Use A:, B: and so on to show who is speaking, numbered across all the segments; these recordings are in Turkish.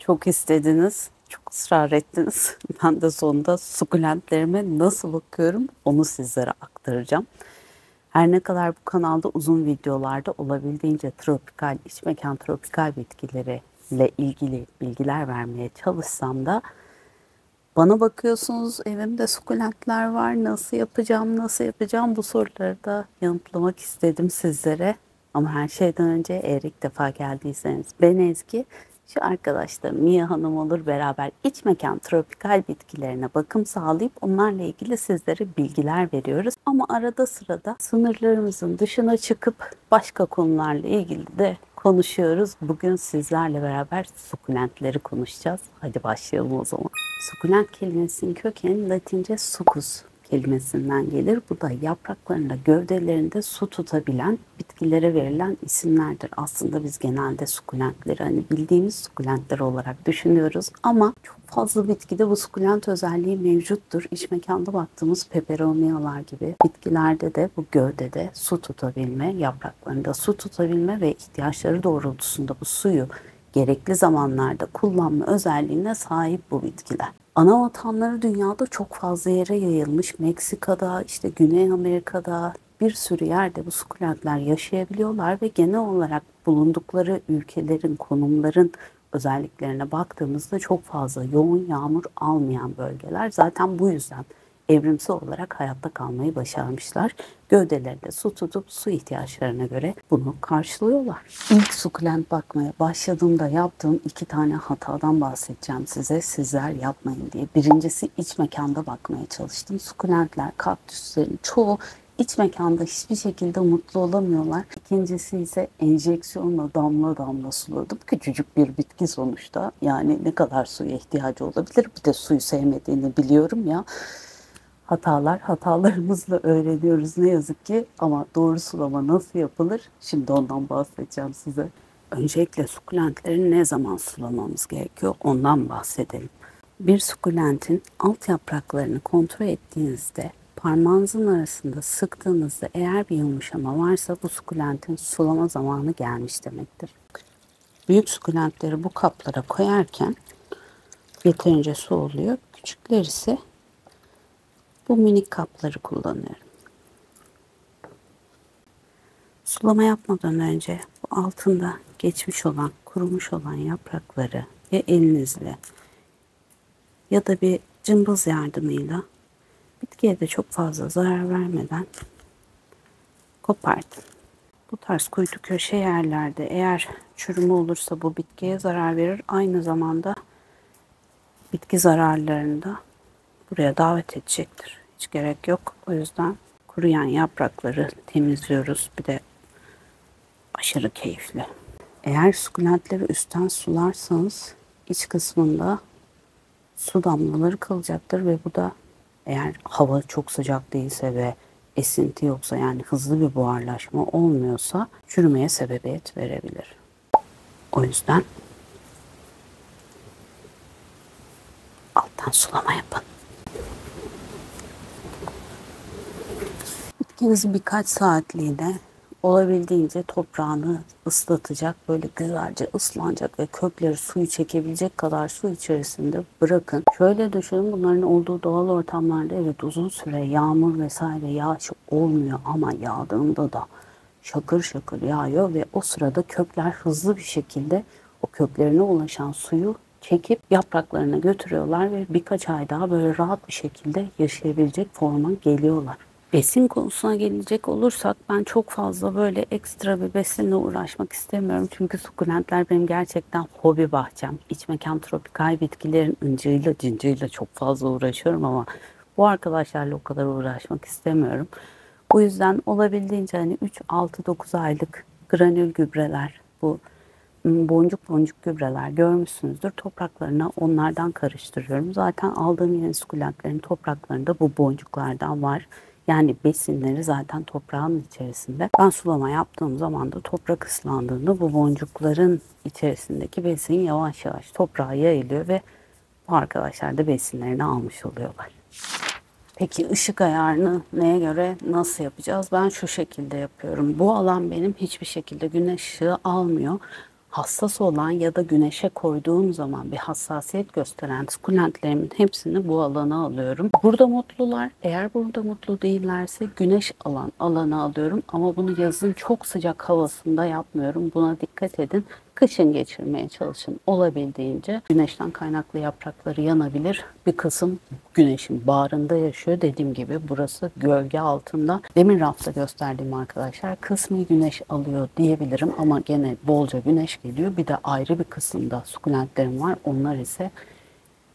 A: Çok istediniz, çok ısrar ettiniz. Ben de sonunda sukulentlerime nasıl bakıyorum onu sizlere aktaracağım. Her ne kadar bu kanalda uzun videolarda olabildiğince tropikal, iç mekan tropikal bitkileriyle ilgili bilgiler vermeye çalışsam da bana bakıyorsunuz evimde sukulentler var. Nasıl yapacağım bu soruları da yanıtlamak istedim sizlere. Ama her şeyden önce eğer ilk defa geldiyseniz ben Ezgi, şu arkadaşlar Mia Hanım olur beraber iç mekan tropikal bitkilerine bakım sağlayıp onlarla ilgili sizlere bilgiler veriyoruz. Ama arada sırada sınırlarımızın dışına çıkıp başka konularla ilgili de konuşuyoruz. Bugün sizlerle beraber sukulentleri konuşacağız. Hadi başlayalım o zaman. Sukulent kelimesinin kökeni Latince succus kelimesinden gelir. Bu da yapraklarında, gövdelerinde su tutabilen bitkilere verilen isimlerdir. Aslında biz genelde sukulentleri hani bildiğimiz sukulentler olarak düşünüyoruz ama çok fazla bitkide bu sukulent özelliği mevcuttur. İç mekanda baktığımız peperonialar gibi bitkilerde de bu gövdede su tutabilme, yapraklarında su tutabilme ve ihtiyaçları doğrultusunda bu suyu gerekli zamanlarda kullanma özelliğine sahip bu bitkiler. Ana vatanları dünyada çok fazla yere yayılmış. Meksika'da, işte Güney Amerika'da bir sürü yerde bu sukulentler yaşayabiliyorlar ve genel olarak bulundukları ülkelerin, konumların özelliklerine baktığımızda çok fazla yoğun yağmur almayan bölgeler. Zaten bu yüzden evrimsel olarak hayatta kalmayı başarmışlar. Gövdelerinde su tutup su ihtiyaçlarına göre bunu karşılıyorlar. İlk sukulent bakmaya başladığımda yaptığım 2 tane hatadan bahsedeceğim size. Sizler yapmayın diye. Birincisi iç mekanda bakmaya çalıştım. Sukulentler, kaktüslerin çoğu iç mekanda hiçbir şekilde mutlu olamıyorlar. İkincisi ise enjeksiyonla damla damla suladım. Küçücük bir bitki sonuçta. Yani ne kadar suya ihtiyacı olabilir? Bir de suyu sevmediğini biliyorum ya. Hatalarımızla öğreniyoruz ne yazık ki ama doğru sulama nasıl yapılır? Şimdi ondan bahsedeceğim size. Öncelikle sukulentleri ne zaman sulamamız gerekiyor ondan bahsedelim. Bir sukulentin alt yapraklarını kontrol ettiğinizde parmağınızın arasında sıktığınızda eğer bir yumuşama varsa bu sukulentin sulama zamanı gelmiş demektir. Büyük sukulentleri bu kaplara koyarken yeterince su oluyor. Küçükler ise bu minik kapları kullanıyorum. Sulama yapmadan önce bu altında geçmiş olan, kurumuş olan yaprakları ya elinizle ya da bir cımbız yardımıyla bitkiye de çok fazla zarar vermeden kopartın. Bu tarz kuytu köşe yerlerde eğer çürüme olursa bu bitkiye zarar verir. Aynı zamanda bitki zararlarını da buraya davet edecektir. Hiç gerek yok. O yüzden kuruyan yaprakları temizliyoruz. Bir de aşırı keyifli. Eğer sukulentleri üstten sularsanız iç kısmında su damlaları kalacaktır ve bu da eğer hava çok sıcak değilse ve esinti yoksa yani hızlı bir buharlaşma olmuyorsa çürümeye sebebiyet verebilir. O yüzden alttan sulama yapın. Bitkinizi birkaç saatliğine olabildiğince toprağını ıslatacak, böyle güzelce ıslanacak ve kökleri suyu çekebilecek kadar su içerisinde bırakın. Şöyle düşünün, bunların olduğu doğal ortamlarda evet uzun süre yağmur vesaire yağış olmuyor ama yağdığında da şakır şakır yağıyor ve o sırada kökler hızlı bir şekilde o köklerine ulaşan suyu çekip yapraklarına götürüyorlar ve birkaç ay daha böyle rahat bir şekilde yaşayabilecek forma geliyorlar. Besin konusuna gelecek olursak ben çok fazla böyle ekstra bir besinle uğraşmak istemiyorum. Çünkü sukulentler benim gerçekten hobi bahçem. İç mekan tropikal bitkilerin incığıyla cıncığıyla çok fazla uğraşıyorum ama bu arkadaşlarla o kadar uğraşmak istemiyorum. Bu yüzden olabildiğince hani 3, 6, 9 aylık granül gübreler, bu boncuk boncuk gübreler görmüşsünüzdür. Topraklarına onlardan karıştırıyorum. Zaten aldığım yeni sukulentlerin topraklarında bu boncuklardan var. Yani besinleri zaten toprağın içerisinde. Ben sulama yaptığım zaman da toprak ıslandığında bu boncukların içerisindeki besin yavaş yavaş toprağa yayılıyor ve bu arkadaşlar da besinlerini almış oluyorlar. Peki ışık ayarını neye göre nasıl yapacağız? Ben şu şekilde yapıyorum. Bu alan benim hiçbir şekilde güneş ışığı almıyor. hassas olan ya da güneşe koyduğum zaman bir hassasiyet gösteren sukulentlerimin hepsini bu alana alıyorum. Burada mutlular. Eğer burada mutlu değillerse güneş alan alana alıyorum. Ama bunu yazın çok sıcak havasında yapmıyorum. Buna dikkat edin. Kışın geçirmeye çalışın. Olabildiğince güneşten kaynaklı yaprakları yanabilir. Bir kısım güneşin bağrında yaşıyor. Dediğim gibi burası gölge altında. Demin rafta gösterdiğim arkadaşlar kısmi güneş alıyor diyebilirim ama gene bolca güneş geliyor. Bir de ayrı bir kısımda sukulentlerim var. Onlar ise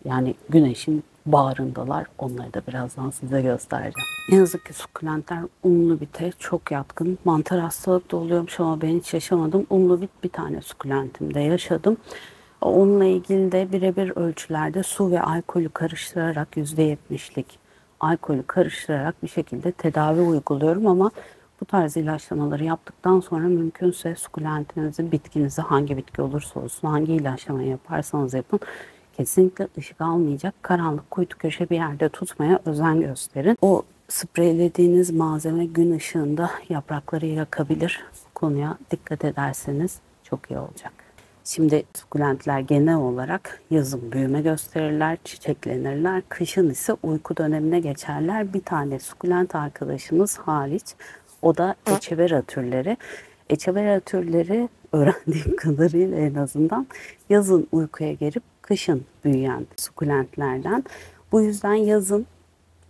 A: yani güneşin bağrındalar. Onları da birazdan size göstereceğim. Ne yazık ki sukulentler unlu bite çok yatkın. Mantar hastalık da oluyormuş ama ben hiç yaşamadım. Unlu bit bir tane sukulentimde yaşadım. Onunla ilgili de birebir ölçülerde su ve alkolü karıştırarak %70'lik alkolü karıştırarak bir şekilde tedavi uyguluyorum ama bu tarz ilaçlamaları yaptıktan sonra mümkünse sukulentinizi, bitkinizi hangi bitki olursa olsun, hangi ilaçlamayı yaparsanız yapın kesinlikle ışık almayacak, karanlık, kuytu köşe bir yerde tutmaya özen gösterin. O spreylediğiniz malzeme gün ışığında yaprakları yakabilir. Bu konuya dikkat ederseniz çok iyi olacak. Şimdi sukulentler genel olarak yazın büyüme gösterirler, çiçeklenirler. Kışın ise uyku dönemine geçerler. Bir tane sukulent arkadaşımız hariç. O da Echeveria türleri. Echeveria türleri öğrendiğim kadarıyla en azından yazın uykuya girip kışın büyüyen sukulentlerden. Bu yüzden yazın,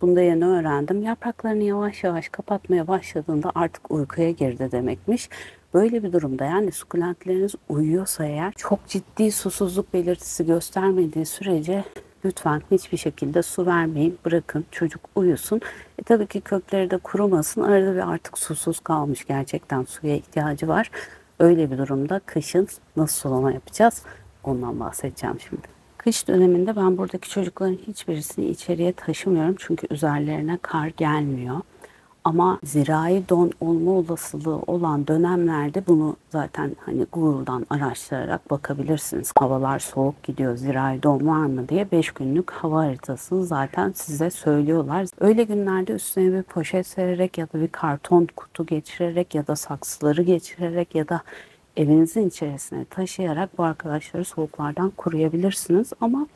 A: bunu da yeni öğrendim, yapraklarını yavaş yavaş kapatmaya başladığında artık uykuya girdi demekmiş. Böyle bir durumda yani sukulentleriniz uyuyorsa eğer çok ciddi susuzluk belirtisi göstermediği sürece lütfen hiçbir şekilde su vermeyin. Bırakın çocuk uyusun. Tabii ki kökleri de kurumasın. Arada bir artık susuz kalmış, gerçekten suya ihtiyacı var. Öyle bir durumda kışın nasıl sulama yapacağız? Ondan bahsedeceğim şimdi. Kış döneminde ben buradaki çocukların hiçbirisini içeriye taşımıyorum. Çünkü üzerlerine kar gelmiyor. Ama zirai don olma olasılığı olan dönemlerde bunu zaten hani Google'dan araştırarak bakabilirsiniz. Havalar soğuk gidiyor, zirai don var mı diye 5 günlük hava haritasını zaten size söylüyorlar. Öyle günlerde üstüne bir poşet sererek ya da bir karton kutu geçirerek ya da saksıları geçirerek ya da evinizin içerisine taşıyarak bu arkadaşları soğuklardan koruyabilirsiniz. Ama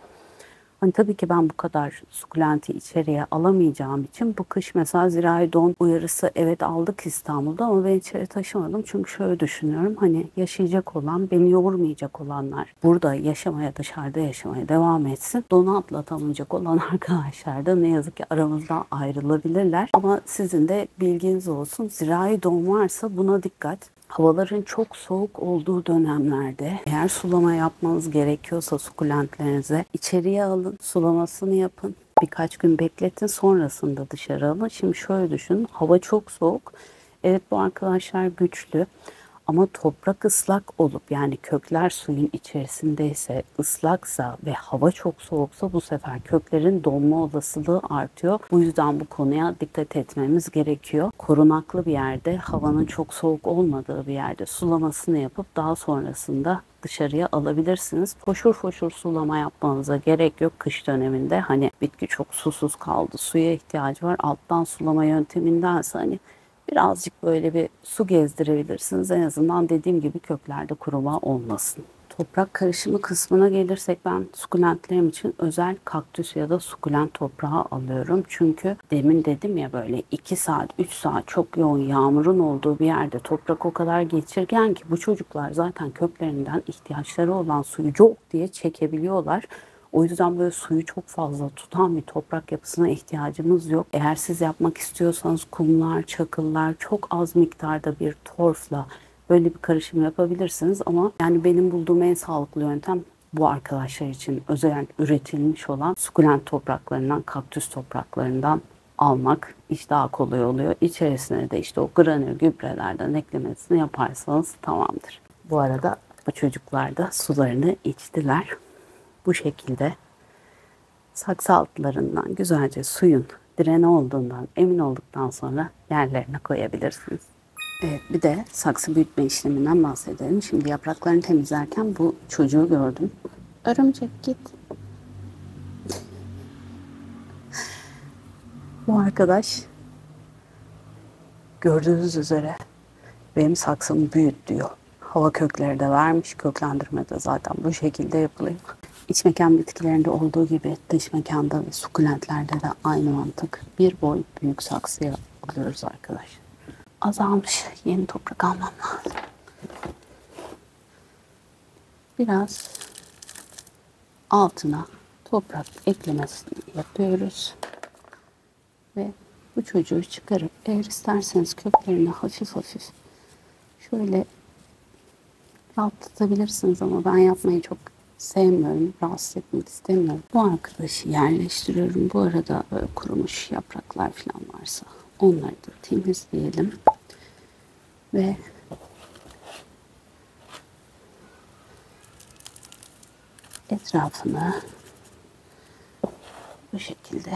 A: hani tabii ki ben bu kadar sukulenti içeriye alamayacağım için bu kış mesela zirai don uyarısı evet aldık İstanbul'da ama ben içeri taşımadım. Çünkü şöyle düşünüyorum, hani yaşayacak olan, beni yormayacak olanlar burada yaşamaya, dışarıda yaşamaya devam etsin. Donu atlatamayacak olan arkadaşlar da ne yazık ki aramızdan ayrılabilirler. Ama sizin de bilginiz olsun, zirai don varsa buna dikkat. Havaların çok soğuk olduğu dönemlerde eğer sulama yapmanız gerekiyorsa sukulentlerinize içeriye alın, sulamasını yapın. Birkaç gün bekletin, sonrasında dışarı alın. Şimdi şöyle düşünün, hava çok soğuk. Evet, bu arkadaşlar güçlü. Ama toprak ıslak olup yani kökler suyun içerisindeyse, ıslaksa ve hava çok soğuksa bu sefer köklerin donma olasılığı artıyor. Bu yüzden bu konuya dikkat etmemiz gerekiyor. Korunaklı bir yerde, havanın çok soğuk olmadığı bir yerde sulamasını yapıp daha sonrasında dışarıya alabilirsiniz. Foşur foşur sulama yapmanıza gerek yok kış döneminde. Hani bitki çok susuz kaldı, suya ihtiyacı var. Alttan sulama yöntemindense hani birazcık böyle bir su gezdirebilirsiniz. En azından dediğim gibi köklerde kuruma olmasın. Toprak karışımı kısmına gelirsek ben sukulentlerim için özel kaktüs ya da sukulent toprağı alıyorum. Çünkü demin dedim ya, böyle 2 saat 3 saat çok yoğun yağmurun olduğu bir yerde toprak o kadar geçirgen ki bu çocuklar zaten köklerinden ihtiyaçları olan suyu çok diye çekebiliyorlar. O yüzden böyle suyu çok fazla tutan bir toprak yapısına ihtiyacımız yok. Eğer siz yapmak istiyorsanız kumlar, çakıllar, çok az miktarda bir torfla böyle bir karışım yapabilirsiniz. Ama yani benim bulduğum en sağlıklı yöntem bu arkadaşlar için özel üretilmiş olan sukulent topraklarından, kaktüs topraklarından almak iş daha kolay oluyor. İçerisine de işte o granül gübrelerden eklemesini yaparsanız tamamdır. Bu arada bu çocuklar da sularını içtiler. Bu şekilde saksı altlarından güzelce suyun direne olduğundan emin olduktan sonra yerlerine koyabilirsiniz. Evet, bir de saksı büyütme işleminden bahsedelim. Şimdi yapraklarını temizlerken bu çocuğu gördüm. Örümcek git. Bu arkadaş gördüğünüz üzere benim saksımı büyüt diyor. hava kökleri de vermiş. Köklendirme de zaten bu şekilde yapılıyor. İç mekan bitkilerinde olduğu gibi dış mekanda ve sukulentlerde de aynı mantık. Bir boy büyük saksıya alıyoruz arkadaşlar. Azalmış. Yeni toprak almam lazım. Biraz altına toprak eklemesini yapıyoruz. Ve bu çocuğu çıkarıp eğer isterseniz köklerini hafif hafif şöyle rahatlatabilirsiniz ama ben yapmayı çok sevmiyorum. Rahatsız etmek istemiyorum. Bu arkadaşı yerleştiriyorum. Bu arada böyle kurumuş yapraklar falan varsa onları da temizleyelim. Ve etrafını bu şekilde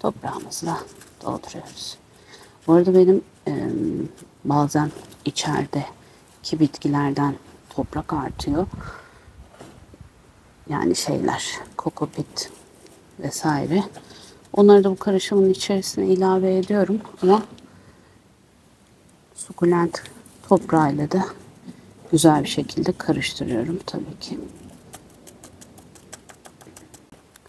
A: toprağımızla dolduruyoruz. Bu arada benim bazen içerideki bitkilerden toprak artıyor. Yani kokopit vesaire. Onları da bu karışımın içerisine ilave ediyorum ama sukulent toprağıyla da güzel bir şekilde karıştırıyorum tabii ki.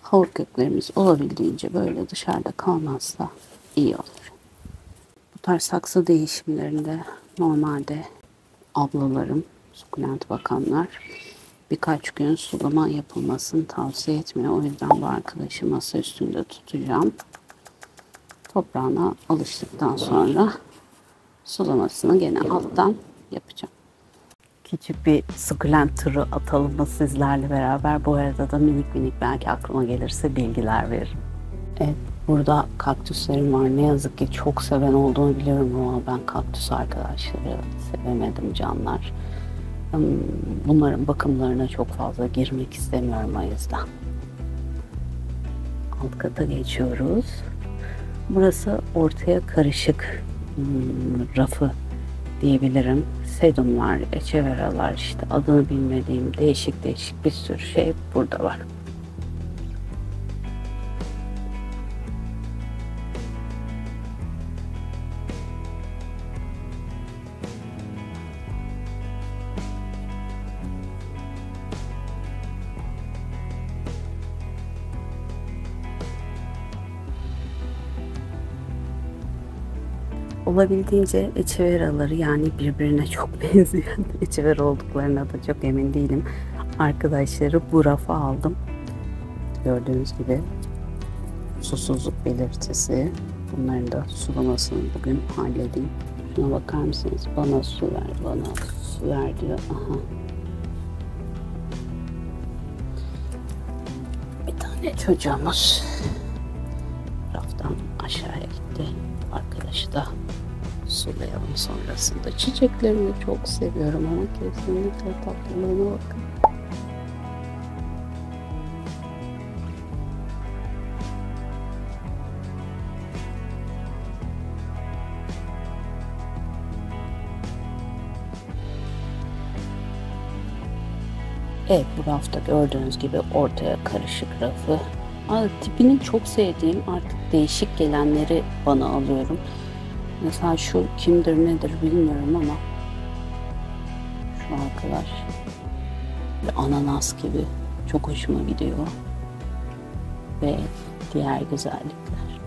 A: Hava köklerimiz olabildiğince böyle dışarıda kalmazsa iyi olur. Bu tarz saksı değişimlerinde normalde ablalarım, sukulent bakanlar birkaç gün sulama yapılmasını tavsiye etmiyor. O yüzden bu arkadaşı masa üstünde tutacağım. Toprağına alıştıktan sonra sulamasını gene alttan yapacağım. Küçük bir sukulent turu atalım mı sizlerle beraber? Bu arada da minik minik belki aklıma gelirse bilgiler veririm. Evet, burada kaktüslerim var. Ne yazık ki çok seven olduğunu biliyorum ama ben kaktüs arkadaşları sevemedim canlar. Bunların bakımlarına çok fazla girmek istemiyorum o yüzden. Alt kata geçiyoruz. Burası ortaya karışık rafı diyebilirim. Sedumlar, eçeveralar, işte adını bilmediğim değişik bir sürü şey burada var. Olabildiğince eçeveraları, yani birbirine çok benzeyen eçevera olduklarına da çok emin değilim. Arkadaşları bu rafa aldım. Gördüğünüz gibi susuzluk belirtisi. Bunların da sulamasını bugün halledeyim. Şuna bakar mısınız? Bana su ver, bana su ver diyor. Aha. Bir tane çocuğumuz raftan aşağıya gitti. Arkadaşı da sulayalım sonrasında. Çiçeklerimi çok seviyorum ama kesinlikle tatlılığına bakın. Evet, bu rafta gördüğünüz gibi ortaya karışık rafı. Tipini çok sevdiğim, artık değişik gelenleri bana alıyorum. Mesela şu kimdir nedir bilmiyorum ama şu arkadaş bir ananas gibi çok hoşuma gidiyor. Ve diğer güzellikler.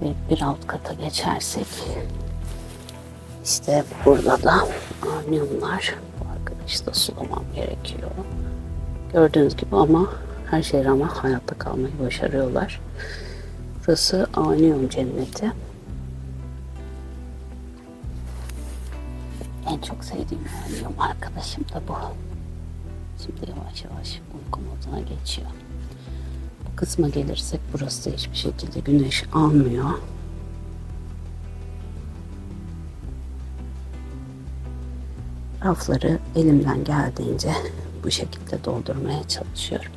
A: Ve bir alt kata geçersek işte burada da arniyumlar. Bu arkadaşı da sulamam gerekiyor. Gördüğünüz gibi ama her şeye rağmen hayatta kalmayı başarıyorlar. Burası arniyum cenneti. En çok sevdiğim arniyum arkadaşım da bu. Şimdi yavaş yavaş uyku moduna geçiyor. Bu kısma gelirsek burası da hiçbir şekilde güneş almıyor. Rafları elimden geldiğince bu şekilde doldurmaya çalışıyorum.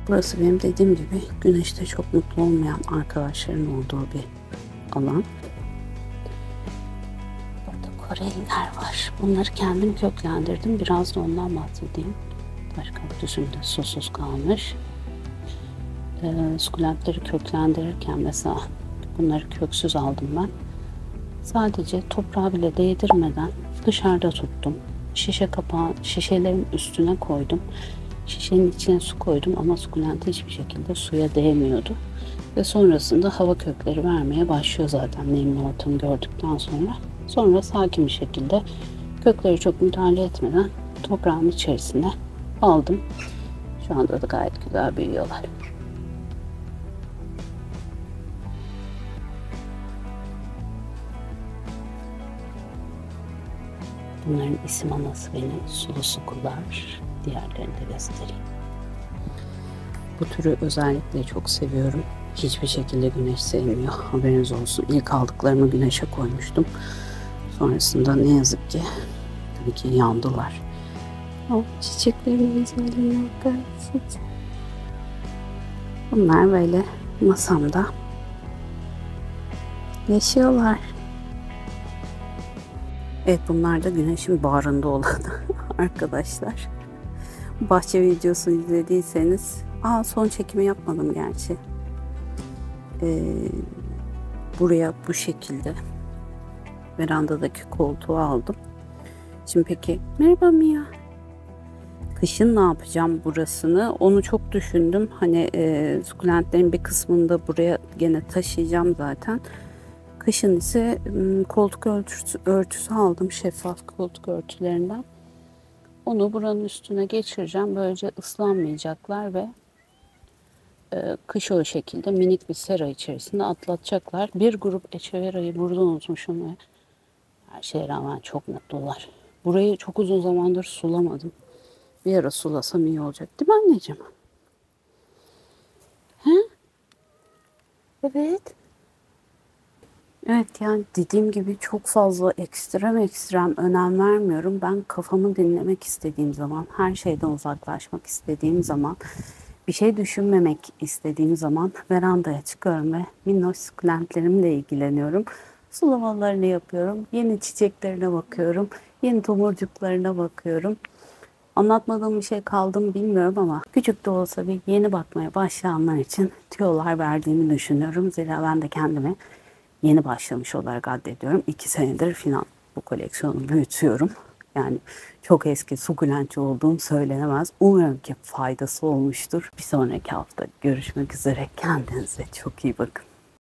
A: Burası benim dediğim gibi güneşte çok mutlu olmayan arkadaşların olduğu bir alan. Burada Floreller var. Bunları kendim köklendirdim. Biraz da ondan bahsedeyim. Taş kaktüsüm de susuz kalmış. Sukulentleri köklendirirken mesela bunları köksüz aldım ben. Sadece toprağa bile değdirmeden dışarıda tuttum. Şişelerin üstüne koydum. Şişenin içine su koydum ama sukulent hiçbir şekilde suya değmiyordu. Ve sonrasında hava kökleri vermeye başlıyor zaten nemli ortamı gördükten sonra. Sonra sakin bir şekilde kökleri çok müdahale etmeden toprağın içerisine aldım. Şu anda da gayet güzel büyüyorlar. Bunların isim anası benim sulu sukullar. Diğerlerini de göstereyim. Bu türü özellikle çok seviyorum. Hiçbir şekilde güneş sevmiyor. Haberiniz olsun. İlk aldıklarımı güneşe koymuştum. Sonrasında ne yazık ki tabii ki yandılar. O çiçeklerin güzelliğine bakar mısınız? Bunlar böyle masamda yaşıyorlar. Evet, bunlar da güneşin bağrında olan arkadaşlar. Bahçe videosu izlediyseniz, son çekimi yapmadım gerçi. Buraya bu şekilde verandadaki koltuğu aldım. Şimdi peki, merhaba Mia. Kışın ne yapacağım burasını? Onu çok düşündüm. Hani sukulentlerin bir kısmını da buraya gene taşıyacağım zaten. Kışın ise koltuk örtüsü aldım, şeffaf koltuk örtülerinden. Onu buranın üstüne geçireceğim. Böylece ıslanmayacaklar ve kış o şekilde minik bir sera içerisinde atlatacaklar. Bir grup echevera'yı burada unutmuşum ve her şeye rağmen çok mutlular. Burayı çok uzun zamandır sulamadım. Bir ara sulasam iyi olacak. Değil mi anneciğim? He? Evet. Evet, yani dediğim gibi çok fazla ekstrem önem vermiyorum. Ben kafamı dinlemek istediğim zaman, her şeyden uzaklaşmak istediğim zaman, bir şey düşünmemek istediğim zaman verandaya çıkıyorum ve minnoş sukulentlerimle ilgileniyorum. Sulamalarını yapıyorum, yeni çiçeklerine bakıyorum, yeni tomurcuklarına bakıyorum. Anlatmadığım bir şey kaldı mı bilmiyorum ama küçük de olsa bir yeni bakmaya başlayanlar için tüyolar verdiğimi düşünüyorum. Zira ben de kendime yeni başlamış olarak addediyorum. 2 senedir falan bu koleksiyonu büyütüyorum. Yani çok eski sukulentçi olduğum söylenemez. Umarım ki faydası olmuştur. Bir sonraki hafta görüşmek üzere. Kendinize çok iyi bakın.